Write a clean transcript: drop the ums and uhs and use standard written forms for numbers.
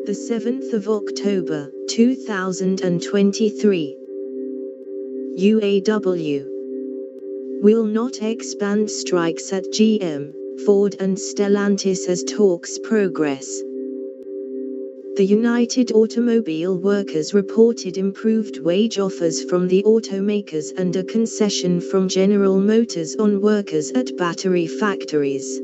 the 7th of October, 2023. U.A.W. will not expand strikes at GM, Ford and Stellantis as talks progress. The United Automobile Workers reported improved wage offers from the automakers and a concession from General Motors on workers at battery factories.